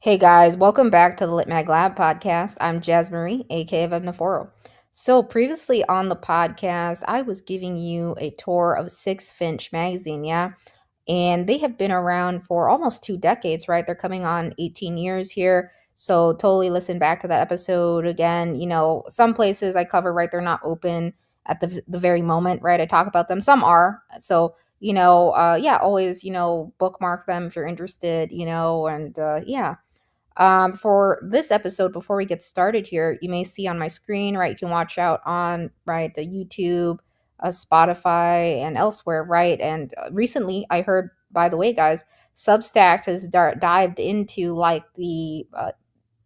Hey guys, welcome back to the Lit Mag Lab podcast. I'm Jazz Marie, aka Vebnaforo. So previously on the podcast, I was giving you a tour of Six Finch magazine, yeah? And they have been around for almost 2 decades, right? They're coming on 18 years here. So totally listen back to that episode again. Some places I cover, right, they're not open at the very moment, right? I talk about them. Some are. So yeah, always, bookmark them if you're interested, and yeah. For this episode, before we get started here, you may see on my screen, right? You can watch out on, right, the YouTube, Spotify, and elsewhere, right? And recently, I heard, by the way, guys, Substack has dived into like the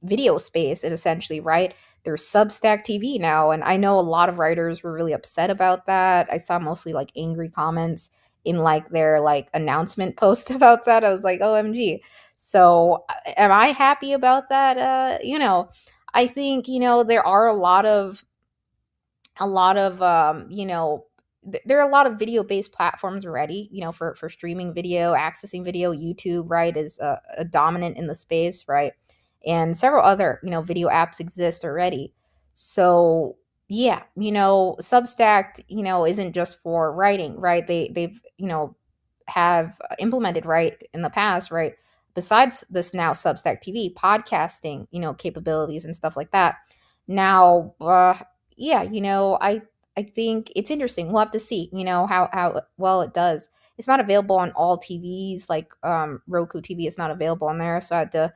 video space and essentially, right? There's Substack TV now, and I know a lot of writers were really upset about that. I saw mostly like angry comments in like their like announcement post about that. I was like, OMG. So am I happy about that? I think, there are there are a lot of video based platforms already, for streaming video, accessing video. YouTube, right, is a dominant in the space, right? And several other, video apps exist already. So yeah, Substack, isn't just for writing, right? They've, have implemented, right, in the past, right, besides this now Substack TV podcasting, capabilities and stuff like that. Now, yeah, I think it's interesting. We'll have to see, how well it does. It's not available on all TVs, like Roku TV is not available on there, so I had to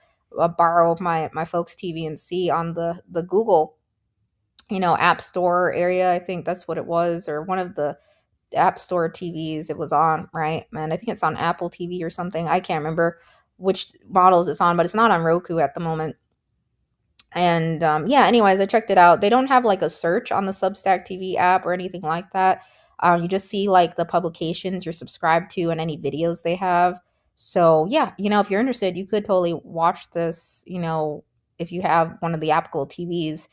borrow my folks' TV and see on the Google, App Store area. I think that's what it was, or one of the App Store TVs it was on, right? And I think it's on Apple TV or something. I can't remember which models it's on, but it's not on Roku at the moment. And yeah, anyways, I checked it out. They don't have like a search on the Substack TV app or anything like that. You just see like the publications you're subscribed to and any videos they have. So yeah, if you're interested, you could totally watch this, if you have one of the Apple TVs,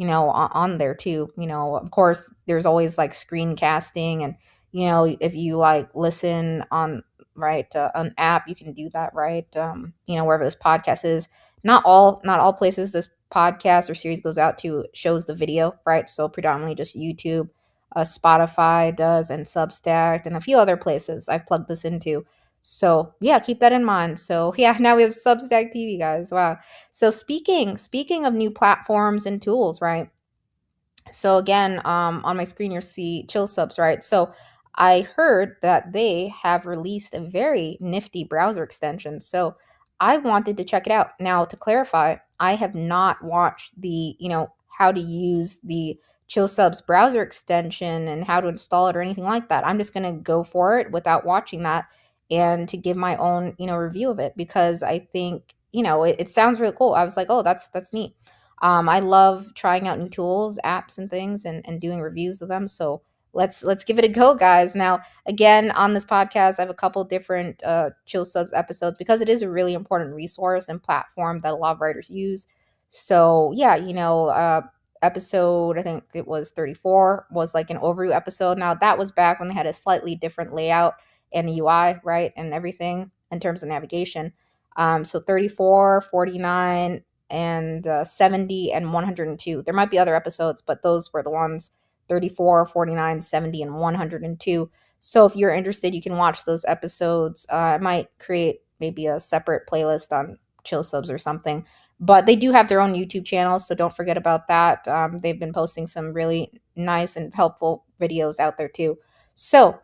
on there too. Of course, there's always like screencasting, and if you like listen on, right, an app, you can do that, right? Wherever this podcast is. Not all places this podcast or series goes out to shows the video, right? So predominantly just YouTube, Spotify does, and Substack, and a few other places I've plugged this into. So yeah, keep that in mind. So yeah, now we have Substack TV, guys. Wow. So speaking of new platforms and tools, right? So again, on my screen you see Chill Subs, right? So I heard that they have released a very nifty browser extension. So I wanted to check it out. Now, to clarify, I have not watched the, how to use the Chill Subs browser extension and how to install it or anything like that. I'm just going to go for it without watching that and to give my own, review of it, because I think, it sounds really cool. I was like, oh, that's neat. I love trying out new tools, apps, and things, and doing reviews of them. So let's give it a go, guys. Now, again, on this podcast, I have a couple different Chill Subs episodes because it is a really important resource and platform that a lot of writers use. So yeah, episode, I think it was 34, was like an overview episode. Now that was back when they had a slightly different layout and UI, right, and everything in terms of navigation. So 34, 49, and 70 and 102. There might be other episodes, but those were the ones: 34, 49, 70, and 102. So if you're interested, you can watch those episodes. I might create maybe a separate playlist on Chill Subs or something. But they do have their own YouTube channel, so don't forget about that. They've been posting some really nice and helpful videos out there too. So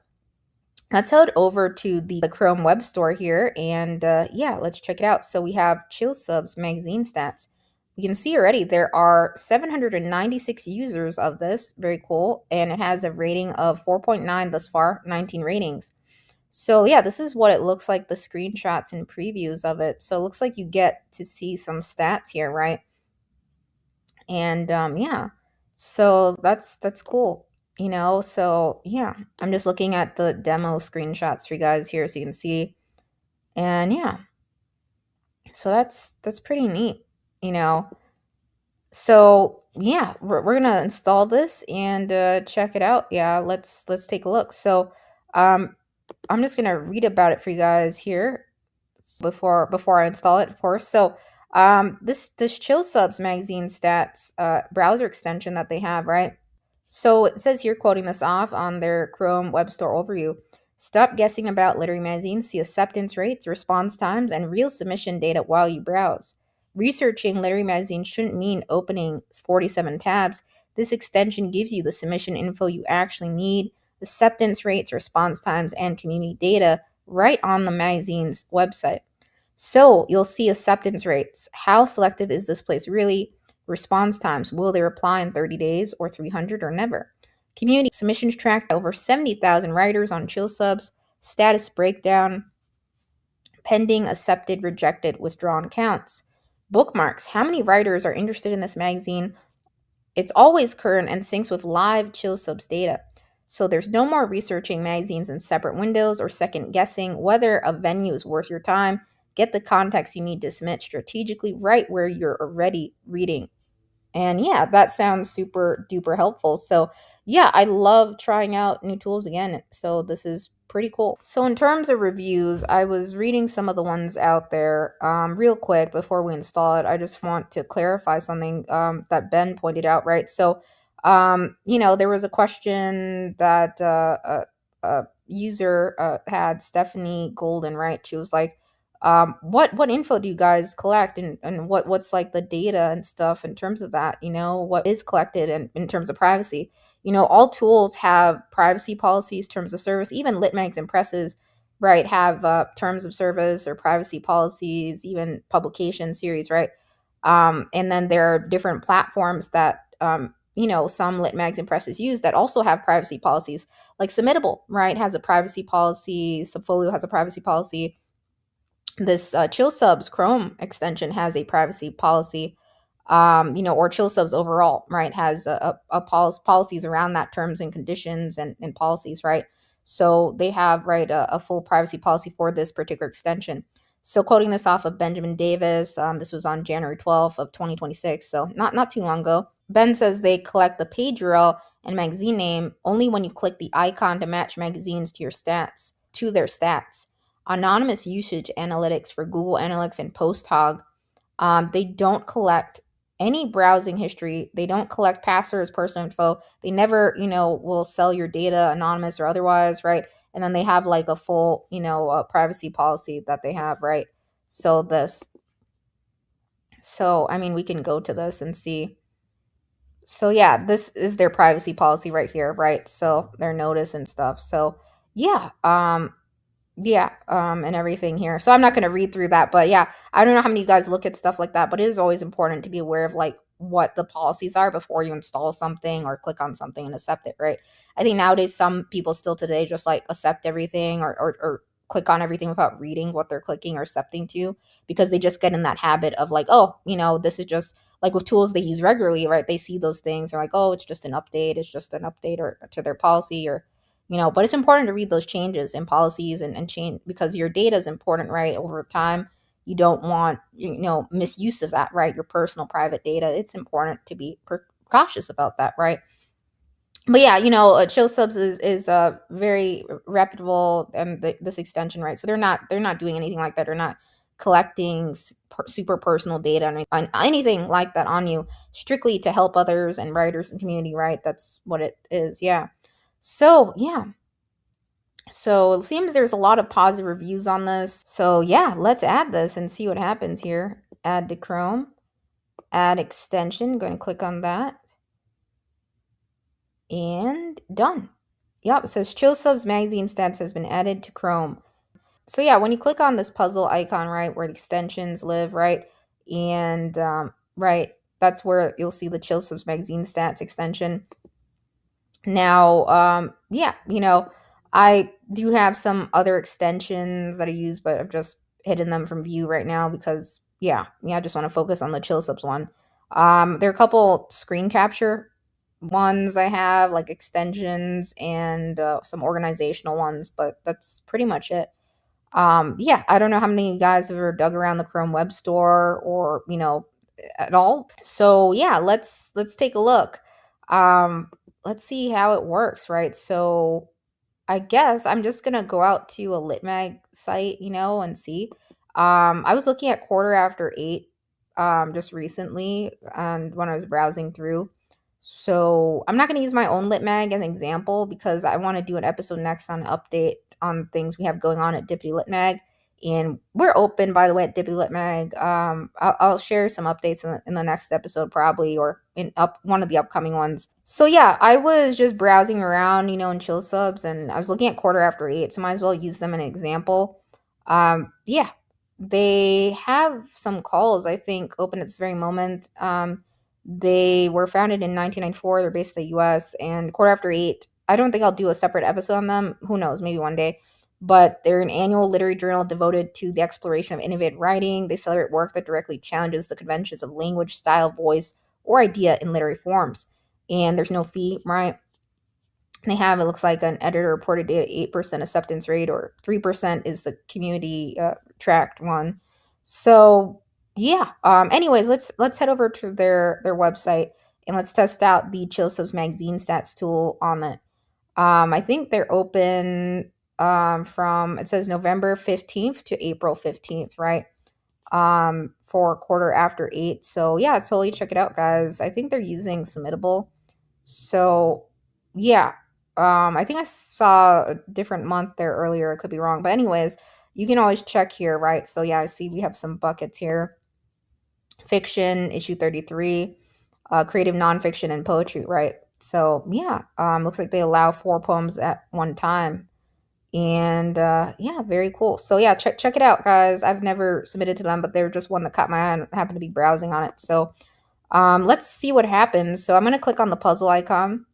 let's head over to the Chrome web store here, and yeah, let's check it out. So we have Chill Subs magazine stats. We can see already there are 796 users of this. Very cool. And it has a rating of 4.9 thus far, 19 ratings. So yeah, this is what it looks like, the screenshots and previews of it. So it looks like you get to see some stats here, right? And yeah, so that's cool. So yeah, I'm just looking at the demo screenshots for you guys here so you can see. And yeah, so that's pretty neat, you know. So yeah, we're gonna install this and check it out. Yeah, let's take a look. So um I'm just gonna read about it for you guys here before I install it, of course. So This Chill Subs magazine stats browser extension that they have, right? So it says here, quoting this off on their Chrome Web Store overview: stop guessing about literary magazines, see acceptance rates, response times, and real submission data while you browse. Researching literary magazines shouldn't mean opening 47 tabs. This extension gives you the submission info you actually need, acceptance rates, response times, and community data right on the magazine's website. So you'll see acceptance rates. How selective is this place really? Response times. Will they reply in 30 days or 300 or never? Community submissions tracked by over 70,000 writers on Chill Subs. Status breakdown. Pending, accepted, rejected, withdrawn counts. Bookmarks. How many writers are interested in this magazine? It's always current and syncs with live Chill Subs data. So there's no more researching magazines in separate windows or second guessing whether a venue is worth your time. Get the context you need to submit strategically right where you're already reading. And yeah, that sounds super duper helpful. So yeah, I love trying out new tools again. So this is pretty cool. So in terms of reviews, I was reading some of the ones out there. Real quick before we install it, I just want to clarify something that Ben pointed out. Right. So, there was a question that a user had, Stephanie Golden. Right. She was like, what info do you guys collect, and what's like the data and stuff in terms of that, what is collected, and in terms of privacy. All tools have privacy policies, terms of service. Even litmags and presses, right, have terms of service or privacy policies. Even publication series, right. And then there are different platforms that some litmags and presses use that also have privacy policies, like Submittable, right, has a privacy policy. Subfolio has a privacy policy. This Chill Subs Chrome extension has a privacy policy, or Chill Subs overall, right, has policies around that, terms and conditions, and policies, right. So they have, right, a full privacy policy for this particular extension. So quoting this off of Benjamin Davis, this was on January 12th of 2026, so not too long ago. Ben says they collect the page URL and magazine name only when you click the icon to match magazines to their stats. Anonymous usage analytics for Google Analytics and PostHog. They don't collect any browsing history. They don't collect passwords, personal info. They never, will sell your data, anonymous or otherwise, right? And then they have like a full, privacy policy that they have, right? So I mean, we can go to this and see. So yeah, this is their privacy policy right here, right? So their notice and stuff. So yeah, yeah, and everything here. So I'm not going to read through that, but yeah, I don't know how many of you guys look at stuff like that, but it is always important to be aware of like what the policies are before you install something or click on something and accept it, right? I think nowadays some people still today just like accept everything, or click on everything without reading what they're clicking or accepting to, because they just get in that habit of like, oh, this is just like with tools they use regularly, right? They see those things, they're like, oh, it's just an update or to their policy, or but it's important to read those changes and policies, and change, because your data is important, right, over time. You don't want misuse of that, right, your personal private data. It's important to be cautious about that, right? But yeah, Chill Subs is very reputable, and this extension, right, so they're not doing anything like that. They're not collecting super personal data on anything like that on you, strictly to help others and writers and community, right? That's what it is. Yeah. So yeah, so it seems there's a lot of positive reviews on this. So yeah, let's add this and see what happens here. Add to Chrome, add extension, going to click on that, and done. Yep, it says Chill Subs magazine stats has been added to Chrome. So yeah, when you click on this puzzle icon, right, where the extensions live, right, and right, that's where you'll see the Chill Subs magazine stats extension. Now, yeah, I do have some other extensions that I use, but I've just hidden them from view right now because, I just want to focus on the Chill Subs one. There are a couple screen capture ones I have, like extensions, and some organizational ones, but that's pretty much it. Yeah, I don't know how many of you guys have ever dug around the Chrome Web Store, or at all. So yeah, let's take a look. Um, let's see how it works, right? So I guess I'm just gonna go out to a litmag site, and see. I was looking at quarter after 8 just recently and when I was browsing through. So I'm not going to use my own lit mag as an example because I want to do an episode next on an update on things we have going on at Dippity Lit Mag. And we're open, by the way, at Dippity Lit Mag. I'll share some updates in the next episode, probably, or in up one of the upcoming ones. So yeah, I was just browsing around, in chill subs, and I was looking at quarter after eight, so might as well use them as an example. Yeah, they have some calls, I think, open at this very moment. They were founded in 1994. They're based in the US. And quarter after eight, I don't think I'll do a separate episode on them. Who knows? Maybe one day. But they're an annual literary journal devoted to the exploration of innovative writing. They celebrate work that directly challenges the conventions of language, style, voice, or idea in literary forms. And there's no fee, right? They have, it looks like, an editor reported data 8% acceptance rate, or 3% is the community tracked one. So yeah. Anyways, let's head over to their website and let's test out the Chill Subs magazine stats tool on it. I think they're open from, it says November 15th to April 15th, right? For quarter after eight. So yeah, totally check it out, guys. I think they're using Submittable. So yeah, I think I saw a different month there earlier. I could be wrong, but anyways, you can always check here, right? So yeah, I see we have some buckets here. Fiction, issue 33, creative nonfiction, and poetry, right? So yeah, looks like they allow 4 poems at one time. And yeah, very cool. So yeah, check it out, guys. I've never submitted to them, but they're just one that caught my eye and happened to be browsing on it. So let's see what happens. So I'm gonna click on the puzzle icon.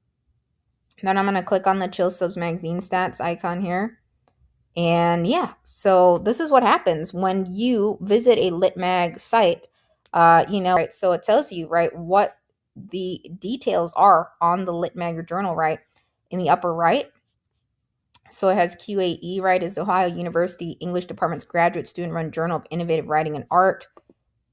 Then I'm gonna click on the Chill Subs magazine stats icon here. And yeah, so this is what happens when you visit a lit mag site. Right? So it tells you, right, what the details are on the lit mag journal, right, in the upper right. So it has QAE, right, is the Ohio University English Department's graduate student run Journal of Innovative Writing and Art.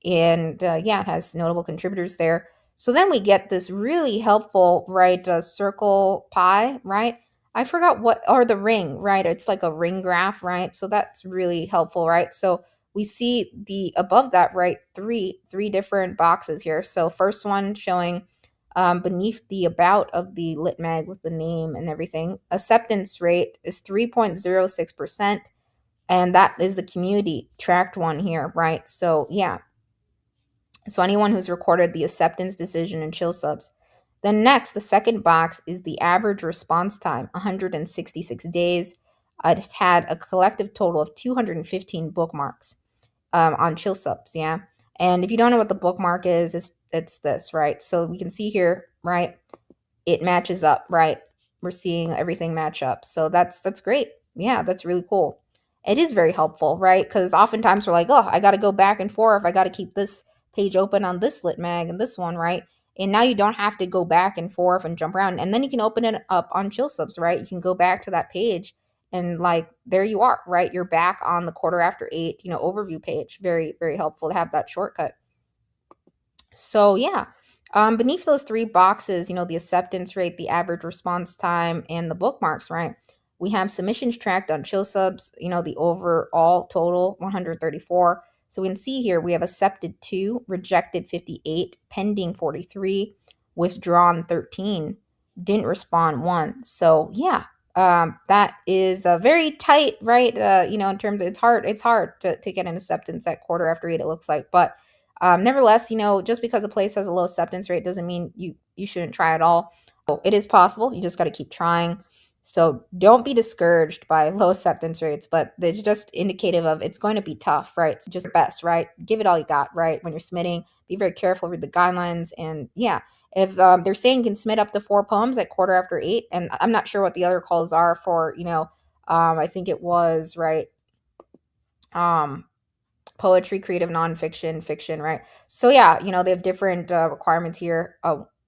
And yeah, it has notable contributors there. So then we get this really helpful, right, circle pie, right? I forgot what, or the ring, right? It's like a ring graph, right? So that's really helpful, right? So we see the above that, right, three different boxes here. So first one showing beneath the about of the lit mag with the name and everything, acceptance rate is 3.06%, and that is the community tracked one here, right? So yeah, so anyone who's recorded the acceptance decision in Chill Subs. Then next, the second box is the average response time, 166 days. It's had a collective total of 215 bookmarks on Chill Subs, yeah. And if you don't know what the bookmark is, it's this, right? So we can see here, right? It matches up, right? We're seeing everything match up. So that's great. Yeah, that's really cool. It is very helpful, right? Because oftentimes we're like, oh, I got to go back and forth. I got to keep this page open on this lit mag and this one, right? And now you don't have to go back and forth and jump around. And then you can open it up on Chill Subs, right? You can go back to that page and like there you are, right? You're back on the quarter after eight, overview page. Very, very helpful to have that shortcut. So yeah, beneath those three boxes, the acceptance rate, the average response time, and the bookmarks, right? We have submissions tracked on Chill Subs, the overall total 134. So we can see here we have accepted 2, rejected 58, pending 43, withdrawn 13, didn't respond 1. So yeah, that is a very tight, right? In terms of, it's hard to get an acceptance at quarter after eight, it looks like, but nevertheless, just because a place has a low acceptance rate doesn't mean you shouldn't try at all. It is possible. You just got to keep trying. So don't be discouraged by low acceptance rates, but it's just indicative of it's going to be tough, right? It's just best, right? Give it all you got, right? When you're submitting, be very careful, read the guidelines. And yeah, if they're saying you can submit up to 4 poems at quarter after eight, and I'm not sure what the other calls are for, I think it was, right, poetry, creative nonfiction, fiction, right? So yeah, they have different requirements here.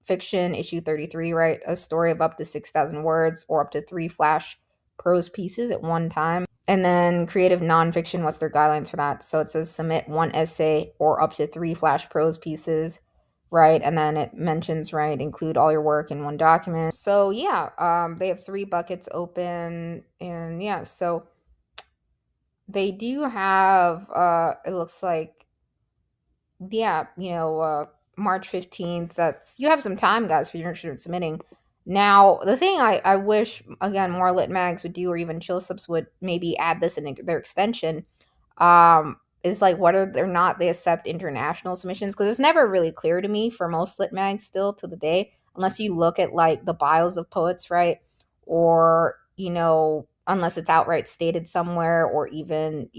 Fiction, issue 33, right? A story of up to 6,000 words or up to 3 flash prose pieces at one time. And then creative nonfiction, what's their guidelines for that? So it says submit 1 essay or up to 3 flash prose pieces, right? And then it mentions, right, include all your work in one document. So yeah, they have 3 buckets open, and yeah, so they do have, it looks like yeah, March 15th. That's you have some time, guys, if you're interested in submitting. Now, the thing I wish again more lit mags would do, or even chill subs would maybe add this in their extension, is like whether or not they accept international submissions, because it's never really clear to me for most lit mags still to the day, unless you look at like the bios of poets, right? Or unless it's outright stated somewhere, or even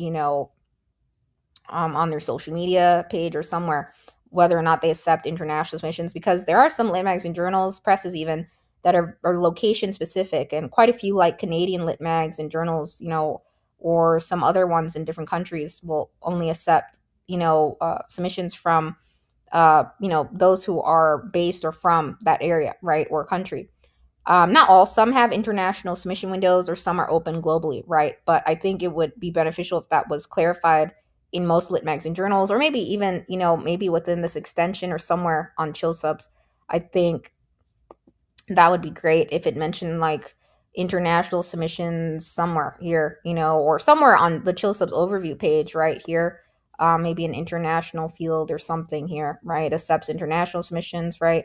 on their social media page or somewhere, whether or not they accept international submissions, because there are some lit mags and journals, presses even, that are location specific, and quite a few like Canadian lit mags and journals, or some other ones in different countries will only accept, submissions from, those who are based or from that area, right, or country. Not all, some have international submission windows, or some are open globally, right? But I think it would be beneficial if that was clarified in most lit magazine journals, or maybe even, maybe within this extension or somewhere on chill subs. I think that would be great if it mentioned like international submissions somewhere here, or somewhere on the chill subs overview page right here. Maybe an international field or something here, right? Accepts international submissions, right?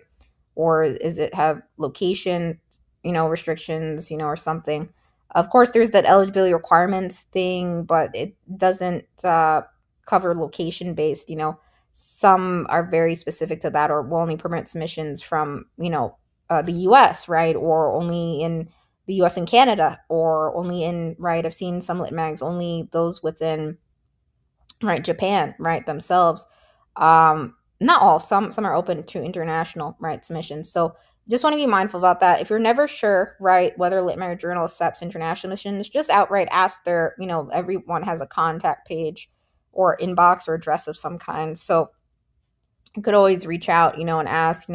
Or is it have location, restrictions, or something. Of course, there's that eligibility requirements thing, but it doesn't cover location based. Some are very specific to that, or will only permit submissions from the U.S., right, or only in the U.S. and Canada, or only in, right. I've seen some lit mags only those within, right, Japan, right, themselves. Not all, some are open to international, right, submissions. So just want to be mindful about that. If you're never sure, right, whether lit mag journal accepts international submissions, just outright ask their, everyone has a contact page or inbox or address of some kind. So you could always reach out, and ask,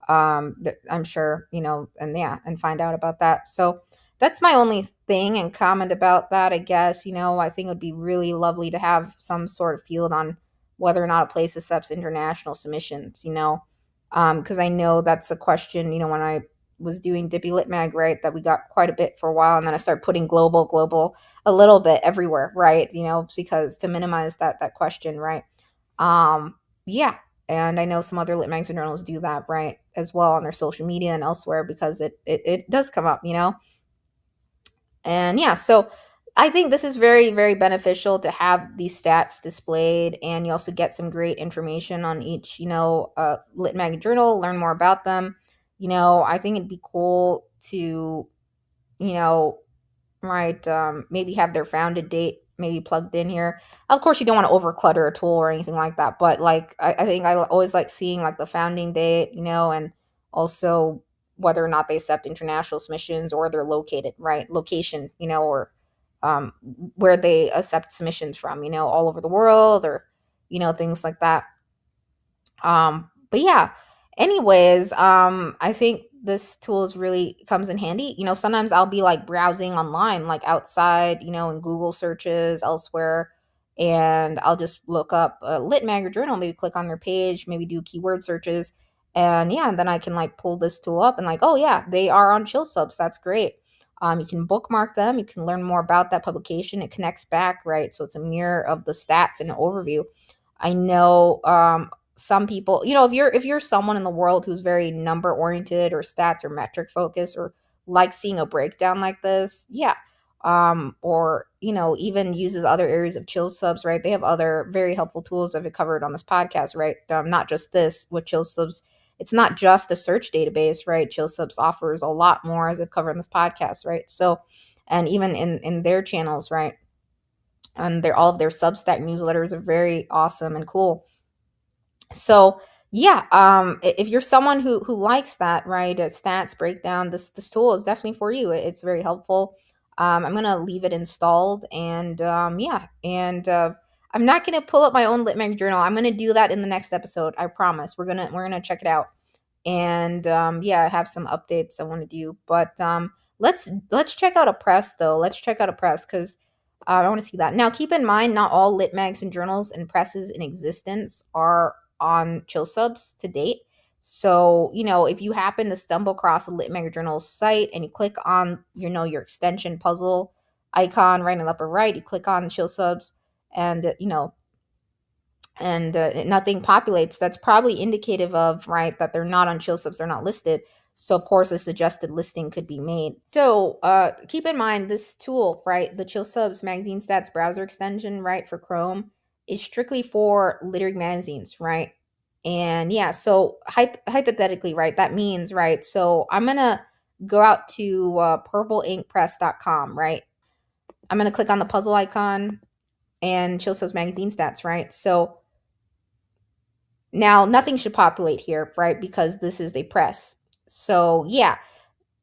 I'm sure, and yeah, and find out about that. So that's my only thing and comment about that, I guess. I think it would be really lovely to have some sort of field on whether or not a place accepts international submissions, because I know that's a question, when I was doing Dippy Lit Mag, right, that we got quite a bit for a while, and then I started putting global a little bit everywhere, right, because to minimize that question, right. Yeah, and I know some other lit magazine journals do that, right, as well on their social media and elsewhere, because it does come up, and yeah, so I think this is very, very beneficial to have these stats displayed, and you also get some great information on each, lit mag journal, learn more about them. I think it'd be cool to, you know, right, maybe have their founded date maybe plugged in here. Of course, you don't want to overclutter a tool or anything like that, but like I think I always like seeing like the founding date, and also whether or not they accept international submissions, or they're located, right, location, or um, where they accept submissions from, all over the world, or things like that. But yeah, anyways, I think this tool is really comes in handy. Sometimes I'll be like browsing online, like outside, in Google searches elsewhere, and I'll just look up a lit mag or journal, maybe click on their page, maybe do keyword searches, and yeah, and then I can like pull this tool up and like, oh yeah, they are on chill subs. That's great. You can bookmark them. You can learn more about that publication. It connects back, right? So it's a mirror of the stats and an overview. I know some people, if you're someone in the world who's very number oriented, or stats or metric focused, or like seeing a breakdown like this, yeah. Or even uses other areas of chill subs, right? They have other very helpful tools that we covered on this podcast, right? Not just this with chill subs. It's not just a search database, right? Chill subs offers a lot more, as I've covered in this podcast, right? So, and even in their channels, right, and all of their Substack newsletters are very awesome and cool. So yeah, if you're someone who likes that, right, stats breakdown, this tool is definitely for you. It's very helpful. I'm gonna leave it installed, and yeah, and I'm not gonna pull up my own Litmag journal. I'm gonna do that in the next episode. I promise. We're gonna check it out, and yeah, I have some updates I want to do. But let's check out a press though. Let's check out a press, because I want to see that. Now, keep in mind, not all lit mags and journals and presses in existence are on chill subs to date. So, if you happen to stumble across a lit mag or journal site and you click on, your extension puzzle icon right in the upper right, you click on chill subs, and and nothing populates, that's probably indicative of, right, that they're not on chill subs, they're not listed. So of course a suggested listing could be made. So keep in mind this tool, right, the chill subs magazine stats browser extension, right, for Chrome is strictly for literary magazines, right? And yeah, so hypothetically, right, that means, right, so I'm gonna go out to purpleinkpress.com, right? I'm gonna click on the puzzle icon and chill subs magazine stats, right? So now nothing should populate here, right? Because this is the press. So yeah,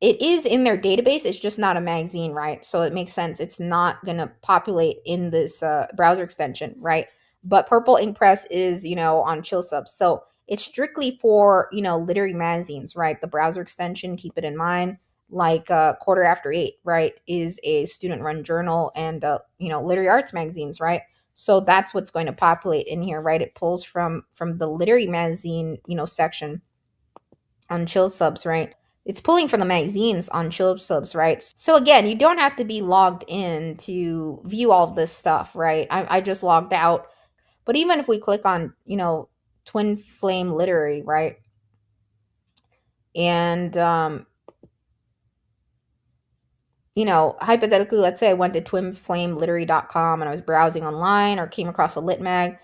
it is in their database. It's just not a magazine, right? So it makes sense. It's not going to populate in this browser extension, right? But Purple Ink Press is, on Chill Subs. So it's strictly for, literary magazines, right? The browser extension, keep it in mind, like Quarter After Eight, right, is a student run journal, and, literary arts magazines, right? So that's what's going to populate in here, right? It pulls from the literary magazine, section on Chill Subs, right? It's pulling from the magazines on Chill Subs, right? So again, you don't have to be logged in to view all of this stuff, right? I just logged out. But even if we click on, Twin Flame Literary, right? And hypothetically, let's say I went to twinflameliterary.com and I was browsing online or came across a lit mag,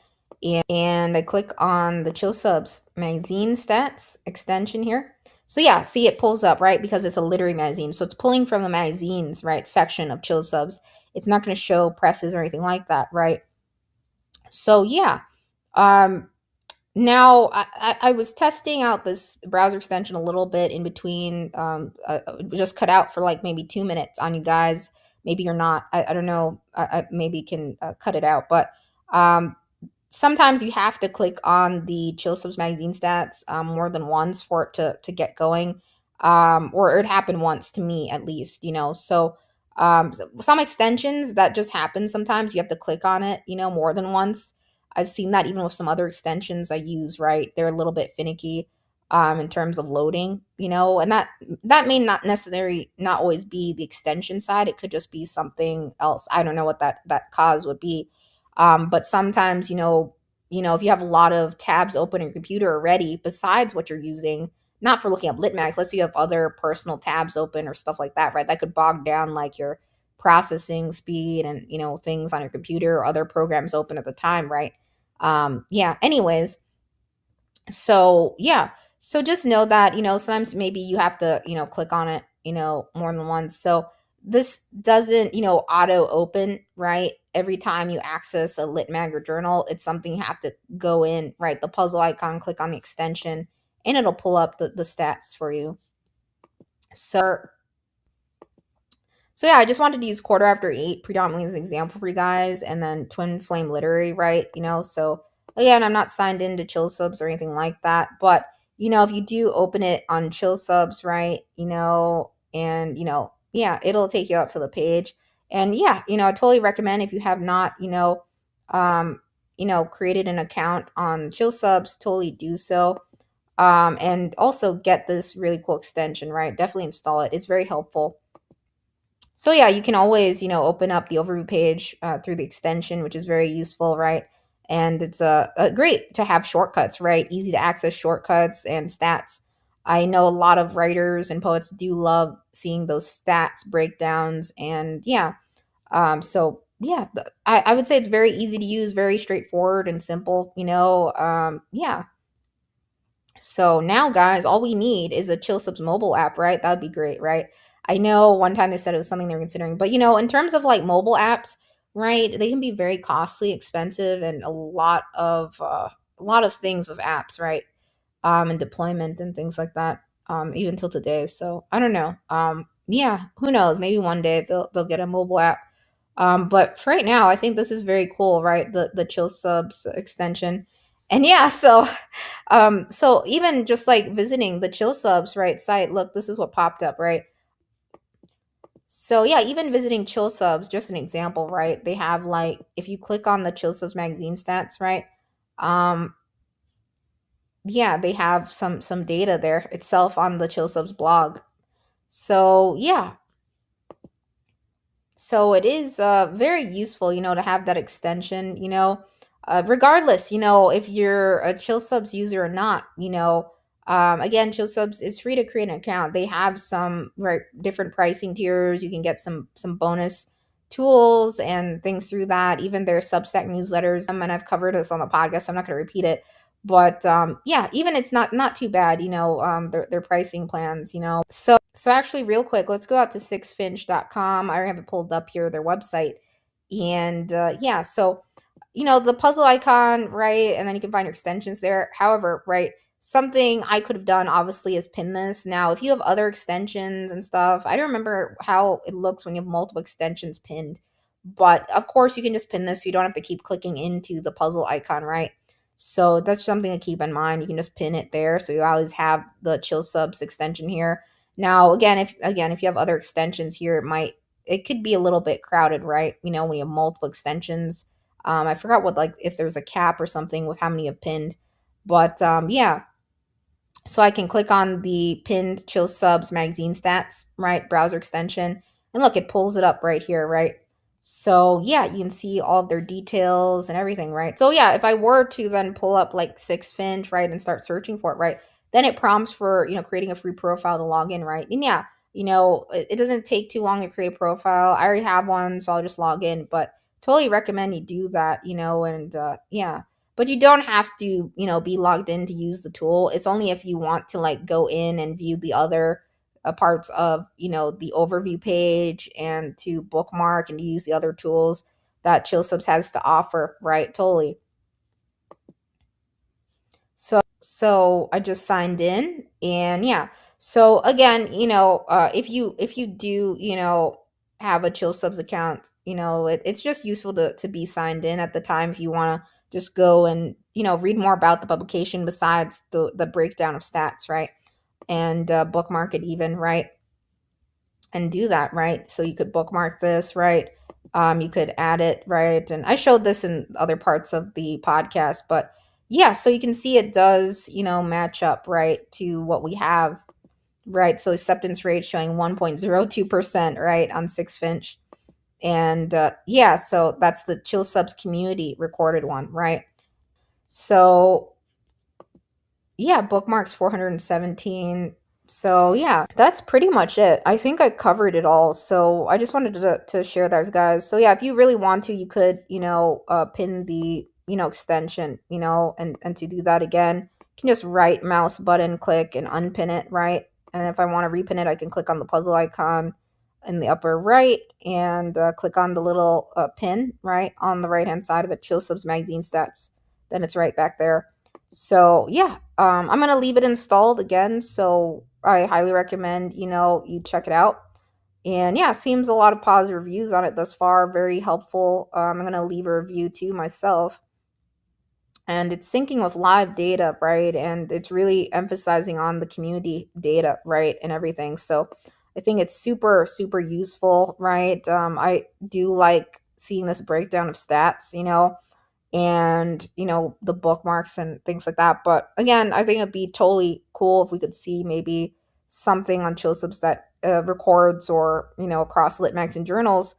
and I click on the Chill Subs magazine stats extension here. So yeah, see, it pulls up, right? Because it's a literary magazine. So it's pulling from the magazines, right, section of Chill Subs. It's not going to show presses or anything like that, right? So yeah. Um, Now, I was testing out this browser extension a little bit in between, just cut out for like maybe 2 minutes on you guys. Maybe you're not. I don't know. I maybe can cut it out. But um, sometimes you have to click on the Chill Subs magazine stats more than once for it to get going, or it happened once to me at least. So some extensions that just happen sometimes you have to click on it, more than once. I've seen that even with some other extensions I use, right? They're a little bit finicky in terms of loading, and that may not necessarily not always be the extension side. It could just be something else. I don't know what that cause would be. But sometimes, if you have a lot of tabs open in your computer already, besides what you're using, not for looking up litmags, let's say you have other personal tabs open or stuff like that, right? That could bog down like your processing speed and, things on your computer or other programs open at the time, right? Yeah, anyways, so yeah, so just know that, sometimes maybe you have to, click on it, more than once. So this doesn't, auto open, right? Every time you access a lit mag or journal, it's something you have to go in, right? The puzzle icon, click on the extension, and it'll pull up the stats for you. So yeah, I just wanted to use Quarter After Eight predominantly as an example for you guys, and then Twin Flame Literary, right? So again, I'm not signed into Chill Subs or anything like that, but if you do open it on Chill Subs, right? And yeah, it'll take you out to the page, and yeah, I totally recommend if you have not, um, created an account on Chill Subs, totally do so. And also get this really cool extension, right? Definitely install it. It's very helpful. So yeah, you can always, open up the overview page through the extension, which is very useful, right? And it's great to have shortcuts, right? Easy to access shortcuts and stats. I know a lot of writers and poets do love seeing those stats breakdowns, and yeah, so yeah, I would say it's very easy to use, very straightforward and simple. Yeah. So now, guys, all we need is a Chill Subs mobile app, right? That would be great, right? I know one time they said it was something they were considering, but in terms of like mobile apps, right? They can be very costly, expensive, and a lot of things with apps, right? And deployment and things like that. Even till today. So I don't know. Yeah, who knows? Maybe one day they'll get a mobile app. But for right now, I think this is very cool, right? The Chill Subs extension. And yeah, so even just like visiting the Chill Subs, right, site, look, this is what popped up, right? So yeah, even visiting Chill Subs, just an example, right? They have like if you click on the Chill Subs magazine stats, right? Um yeah, they have some data there itself on the Chill Subs blog. So yeah, so it is very useful, to have that extension, regardless, if you're a Chill Subs user or not, again, Chill Subs is free to create an account. They have some right different pricing tiers. You can get some bonus tools and things through that. Even their Substack newsletters, and I've covered this on the podcast, so I'm not going to repeat it. But yeah, even it's not too bad, their pricing plans, So actually, real quick, let's go out to sixfinch.com. I already have it pulled up here, their website, and yeah, so the puzzle icon, right? And then you can find your extensions there. However, right, something I could have done obviously is pin this. Now, if you have other extensions and stuff, I don't remember how it looks when you have multiple extensions pinned. But of course, you can just pin this so you don't have to keep clicking into the puzzle icon, right? So that's something to keep in mind. You can just pin it there so you always have the Chill Subs extension here. Now, again, if you have other extensions here, it could be a little bit crowded, right? When you have multiple extensions. I forgot what, like, if there's a cap or something with how many have pinned, but yeah. So I can click on the pinned Chill Subs magazine stats, right? Browser extension, and look, it pulls it up right here, right? So yeah, you can see all of their details and everything, right? So yeah, if I were to then pull up like Six Finch, right, and start searching for it, right, then it prompts for creating a free profile to log in, right? And yeah, it doesn't take too long to create a profile. I already have one, so I'll just log in. But totally recommend you do that, and yeah. But you don't have to, be logged in to use the tool. It's only if you want to like go in and view the other parts of, the overview page and to bookmark and to use the other tools that Chill Subs has to offer, right? Totally. So I just signed in, and yeah. So again, if you do, have a Chill Subs account, it's just useful to be signed in at the time if you want to just go and read more about the publication besides the breakdown of stats, right? And bookmark it even, right? And do that, right? So you could bookmark this, right? You could add it, right? And I showed this in other parts of the podcast, but yeah, so you can see it does, match up, right, to what we have, right? So acceptance rate showing 1.02%, right, on Six Finch. And yeah, so that's the Chill Subs community recorded one, right? So yeah, bookmarks 417. So yeah, that's pretty much it. I think I covered it all. So I just wanted to share that with you guys. So yeah, if you really want to, you could, pin the, extension, and to do that again, you can just right mouse button click and unpin it, right? And if I want to repin it, I can click on the puzzle icon in the upper right and click on the little pin, right, on the right hand side of it, Chill Subs magazine stats. Then it's right back there. So yeah, I'm gonna leave it installed again. So I highly recommend you check it out. And yeah, seems a lot of positive reviews on it thus far. Very helpful. I'm gonna leave a review too myself. And it's syncing with live data, right? And it's really emphasizing on the community data, right, and everything. So I think it's super super useful, right? I do like seeing this breakdown of stats, and the bookmarks and things like that. But again, I think it'd be totally cool if we could see maybe something on Chill Subs that records, or across lit mags and journals,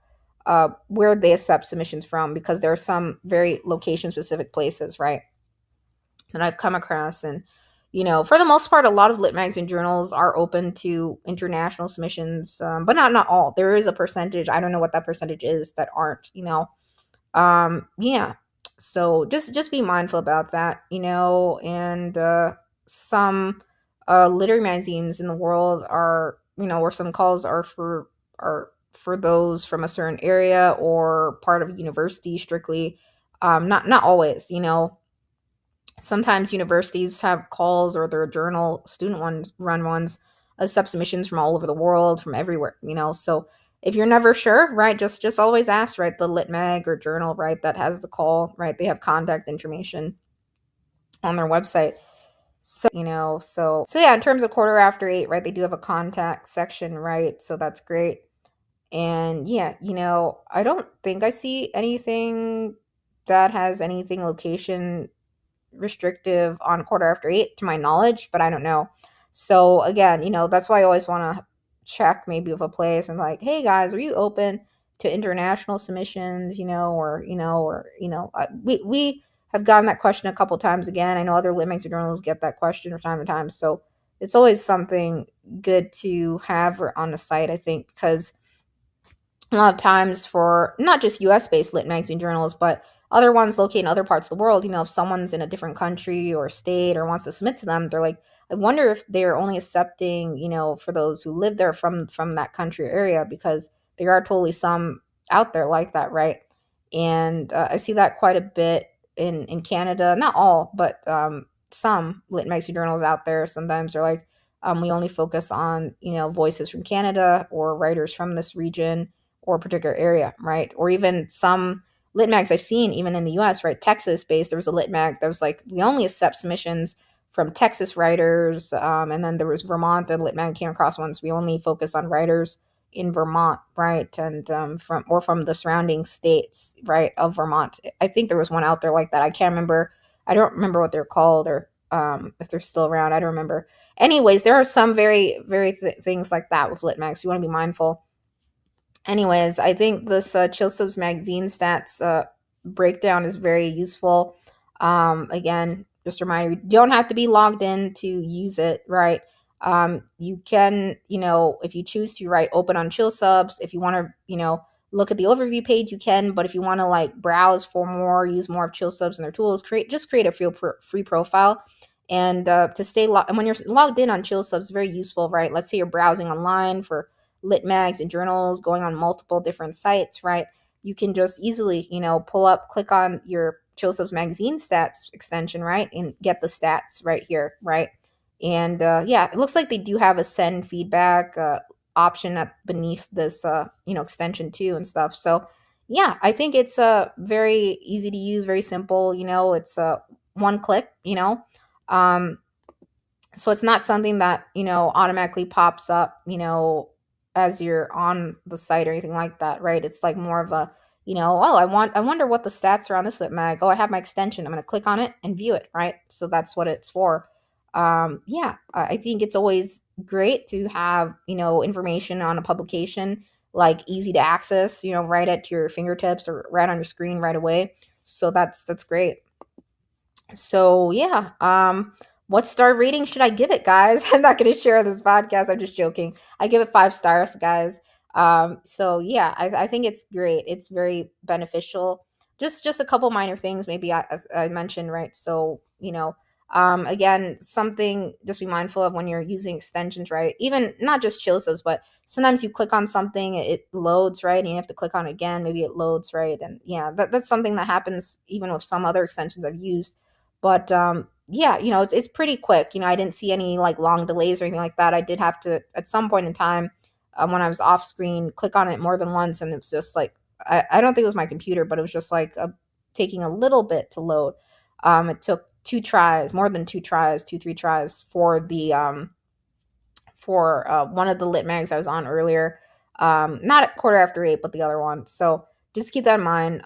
where they accept submissions from, because there are some very location specific places, right, that I've come across. And for the most part, a lot of lit mags and journals are open to international submissions, but not all. There is a percentage, I don't know what that percentage is, that aren't, yeah, so just be mindful about that, and some literary magazines in the world are, or some calls are for those from a certain area or part of a university strictly. Not always, sometimes universities have calls, or their journal student ones run ones, accept submissions from all over the world, from everywhere, so if you're never sure, right, just always ask, right, the lit mag or journal, right, that has the call, right, they have contact information on their website. So so yeah, in terms of quarter after 8, right, they do have a contact section, right, so that's great. And yeah, I don't think I see anything that has anything location restrictive on quarter after 8 to my knowledge, but I don't know. So again, that's why I always want to check maybe with a place and like, hey guys, are you open to international submissions, or we have gotten that question a couple times again. I know other lit magazine journals get that question from time to time. So it's always something good to have on the site, I think, because a lot of times for not just US based lit magazine journals, but other ones located in other parts of the world, if someone's in a different country or state or wants to submit to them, they're like, I wonder if they're only accepting, for those who live there from that country or area, because there are totally some out there like that, right? And I see that quite a bit in Canada, not all, but some lit magazine journals out there. Sometimes they're like, we only focus on, voices from Canada or writers from this region or a particular area, right? Or even some lit mags I've seen, even in the US, right? Texas based, there was a lit mag that was like, we only accept submissions from Texas writers. And then there was Vermont, the lit mag came across once. We only focus on writers in Vermont, right? And from the surrounding states, right, of Vermont. I think there was one out there like that. I can't remember. I don't remember what they're called or if they're still around. I don't remember. Anyways, there are some very, very things like that with lit mags. You want to be mindful. Anyways, I think this Chill Subs magazine stats breakdown is very useful. Again, just a reminder, you don't have to be logged in to use it, right? You can, if you choose to, right, open on Chill Subs. If you want to, look at the overview page, you can. But if you want to like browse for more, use more of Chill Subs and their tools, create a free profile. And to stay logged, and when you're logged in on Chill Subs, it's very useful, right? Let's say you're browsing online for lit mags and journals, going on multiple different sites, right? You can just easily, pull up, click on your Chill Subs magazine stats extension, right? And get the stats right here, right? And yeah, it looks like they do have a send feedback option at beneath this, extension too and stuff. So yeah, I think it's very easy to use, very simple. It's one click. Um, so it's not something that, automatically pops up, as you're on the site or anything like that, right? It's like more of a, oh, I wonder what the stats are on this lit mag. Oh, I have my extension. I'm going to click on it and view it, right? So that's what it's for. Yeah, I think it's always great to have, information on a publication like easy to access, right at your fingertips or right on your screen right away. So that's great. So yeah, what star rating should I give it, guys? I'm not going to share this podcast. I'm just joking. I give it 5 stars, guys. So yeah, I think it's great. It's very beneficial. Just a couple minor things maybe I mentioned, right? So again, something just be mindful of when you're using extensions, right? Even not just Chilsas, but sometimes you click on something, it loads, right? And you have to click on it again, maybe it loads, right? And yeah, that's something that happens even with some other extensions I've used. But yeah, it's pretty quick. I didn't see any like long delays or anything like that. I did have to at some point in time when I was off screen click on it more than once, and it was just like I don't think it was my computer, but it was just like taking a little bit to load. It took 2 tries, more than 2 tries, 2, 3 tries for one of the lit mags I was on earlier. Not at quarter after 8, but the other one. So just keep that in mind.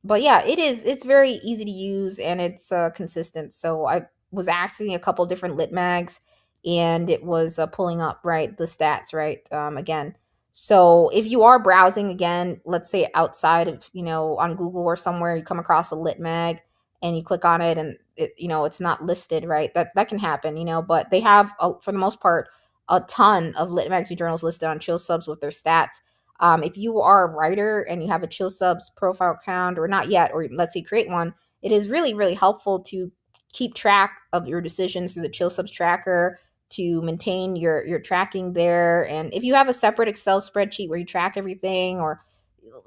But yeah, it's very easy to use and it's consistent. So I was asking a couple different lit mags and it was pulling up, right, the stats, right, again. So if you are browsing again, let's say outside of, on Google or somewhere, you come across a lit mag and you click on it and it's not listed, right? That can happen, but they have, for the most part, a ton of lit magazine journals listed on Chill Subs with their stats. If you are a writer and you have a Chill Subs profile account or not yet, or let's say create one, it is really, really helpful to keep track of your decisions through the Chill Subs tracker, to maintain your tracking there. And if you have a separate Excel spreadsheet where you track everything or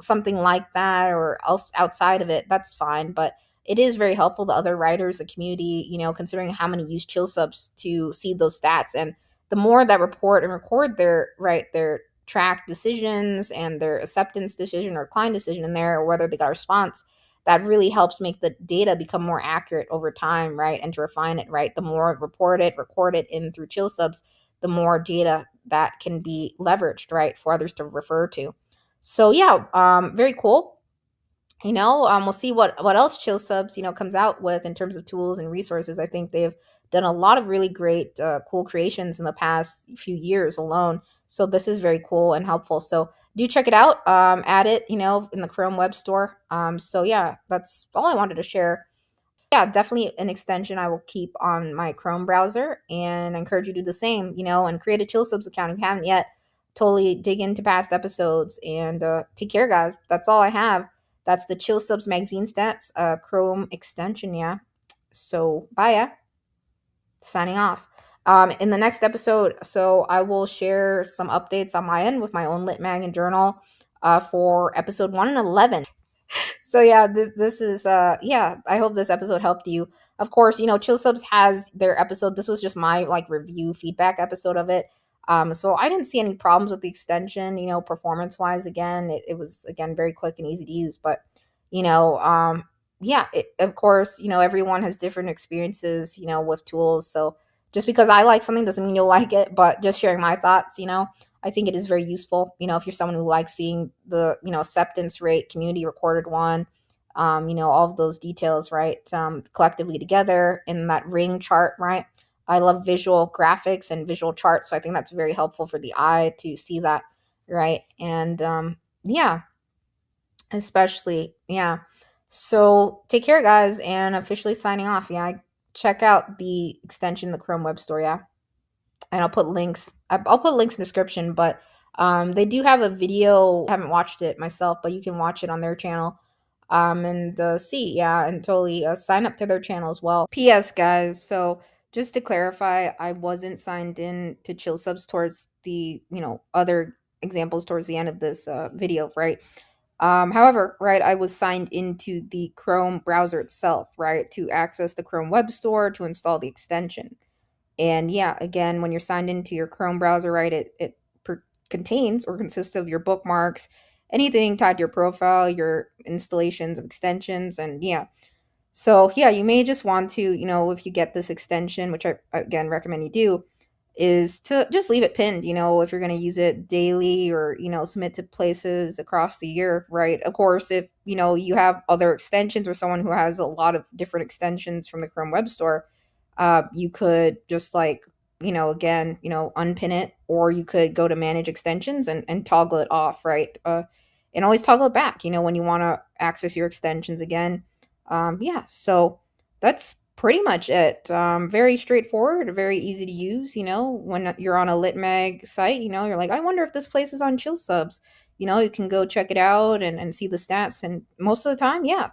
something like that, or else outside of it, that's fine. But it is very helpful to other writers, the community, considering how many use Chill Subs to see those stats. And the more that report and record their track decisions and their acceptance decision or client decision in there, or whether they got a response, that really helps make the data become more accurate over time, right? And to refine it, right? The more record it in through Chill Subs, the more data that can be leveraged, right, for others to refer to. So yeah, very cool. We'll see what else Chill Subs comes out with in terms of tools and resources. I think they've done a lot of really great cool creations in the past few years alone. So this is very cool and helpful. So do check it out. Add it in the Chrome Web Store. So yeah, that's all I wanted to share. Yeah, definitely an extension I will keep on my Chrome browser, and I encourage you to do the same, and create a Chill Subs account if you haven't yet. Totally dig into past episodes and take care, guys. That's all I have. That's the Chill Subs magazine stats, Chrome extension. Yeah. So, bye, yeah. Signing off. In the next episode, so I will share some updates on my end with my own lit mag and journal for episode 111. So yeah, this is yeah, I hope this episode helped you. Of course, Chill Subs has their episode. This was just my like review feedback episode of it. So I didn't see any problems with the extension, performance wise. Again, it was again very quick and easy to use. But you know, yeah, of course, everyone has different experiences, with tools. So just because I like something doesn't mean you'll like it. But just sharing my thoughts, I think it is very useful, if you're someone who likes seeing the, acceptance rate, community recorded one, all of those details, right, collectively together in that ring chart, right? I love visual graphics and visual charts, so I think that's very helpful for the eye to see that, right? And yeah, especially, yeah. So take care, guys, and officially signing off. Yeah, check out the extension, the Chrome Web Store, yeah, and I'll put links. I'll put links in the description, but they do have a video. I haven't watched it myself, but you can watch it on their channel. And see, yeah, and totally sign up to their channel as well. P.S. guys, so just to clarify, I wasn't signed in to Chill Subs towards the other examples towards the end of this video, right? However, right, I was signed into the Chrome browser itself, right, to access the Chrome Web Store to install the extension. And yeah, again, when you're signed into your Chrome browser, right, it contains or consists of your bookmarks, anything tied to your profile, your installations of extensions, and yeah. So yeah, you may just want to, if you get this extension, which I again recommend you do, is to just leave it pinned, if you're going to use it daily or, submit to places across the year, right? Of course, if, you have other extensions or someone who has a lot of different extensions from the Chrome Web Store, you could just like, again, unpin it, or you could go to manage extensions and toggle it off, right? And always toggle it back, when you want to access your extensions again. Yeah, so that's pretty much it. Very straightforward, very easy to use. When you're on a lit mag site, you're like, I wonder if this place is on Chill Subs. You can go check it out and see the stats. And most of the time, yeah,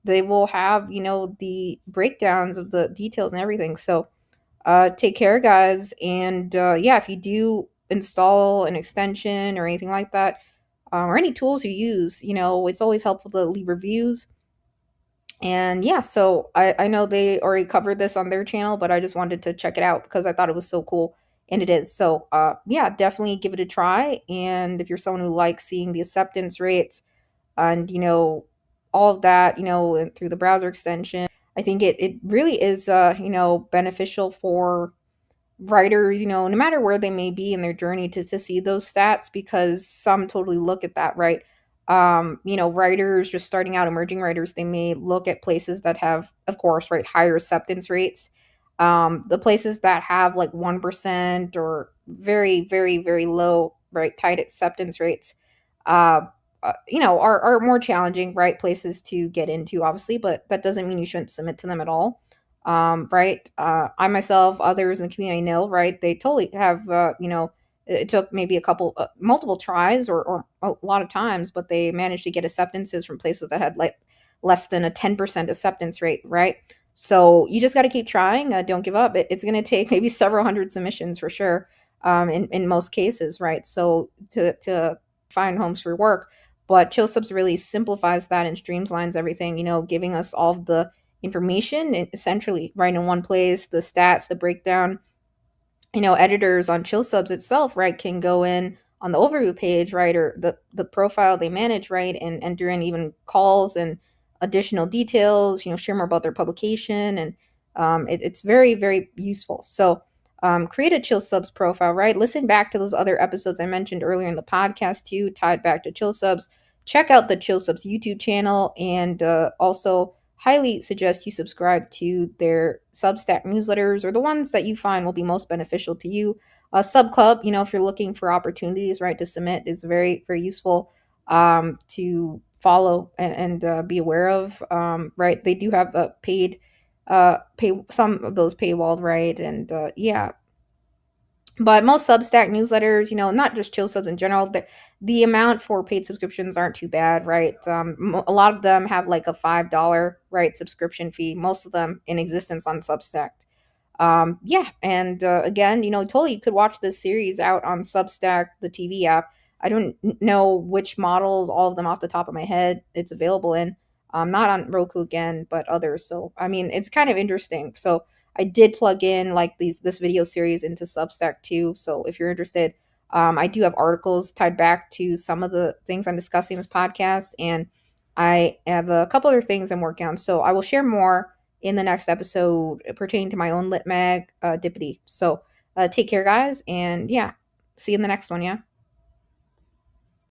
they will have, the breakdowns of the details and everything. So take care, guys. And yeah, if you do install an extension or anything like that, or any tools you use, it's always helpful to leave reviews. And yeah, so I know they already covered this on their channel, but I just wanted to check it out because I thought it was so cool. And it is. So yeah, definitely give it a try. And if you're someone who likes seeing the acceptance rates and all of that, and through the browser extension, I think it really is beneficial for writers, no matter where they may be in their journey to see those stats, because some totally look at that, right? Writers just starting out, emerging writers, they may look at places that have, of course, right, higher acceptance rates. The places that have like 1% or very, very, very low, right, tight acceptance rates, uh, are more challenging, right, places to get into, obviously, but that doesn't mean you shouldn't submit to them at all. Right. I myself, others in the community I know, right, they totally have, it took maybe a couple, multiple tries or a lot of times, but they managed to get acceptances from places that had like less than a 10% acceptance rate, right? So you just got to keep trying. Don't give up. It's going to take maybe several hundred submissions for sure, in most cases, right? So to find homes for work. But Chill Subs really simplifies that and streamlines everything, giving us all of the information essentially right in one place, the stats, the breakdown. Editors on Chill Subs itself, right, can go in on the overview page, right, or the profile they manage, right, and enter in even calls and additional details, share more about their publication. And it's very, very useful. So create a Chill Subs profile, right? Listen back to those other episodes I mentioned earlier in the podcast too, tied back to Chill Subs. Check out the Chill Subs YouTube channel, and also highly suggest you subscribe to their Substack newsletters, or the ones that you find will be most beneficial to you. A sub club, if you're looking for opportunities, right, to submit, is very, very useful to follow and be aware of. Right, they do have a pay some of those paywalled, right, and yeah, but most Substack newsletters, not just chill subs in general, the amount for paid subscriptions aren't too bad, right? A lot of them have like a $5, right, subscription fee. Most of them in existence on Substack. Yeah, and again, totally you could watch this series out on Substack, the TV app. I don't know which models, all of them off the top of my head, it's available in. Not on Roku again, but others. So I mean, it's kind of interesting. So I did plug in like this video series into Substack too. So if you're interested, I do have articles tied back to some of the things I'm discussing in this podcast, and I have a couple other things I'm working on. So I will share more in the next episode pertaining to my own lit mag dippity. So take care, guys, and yeah, see you in the next one. Yeah.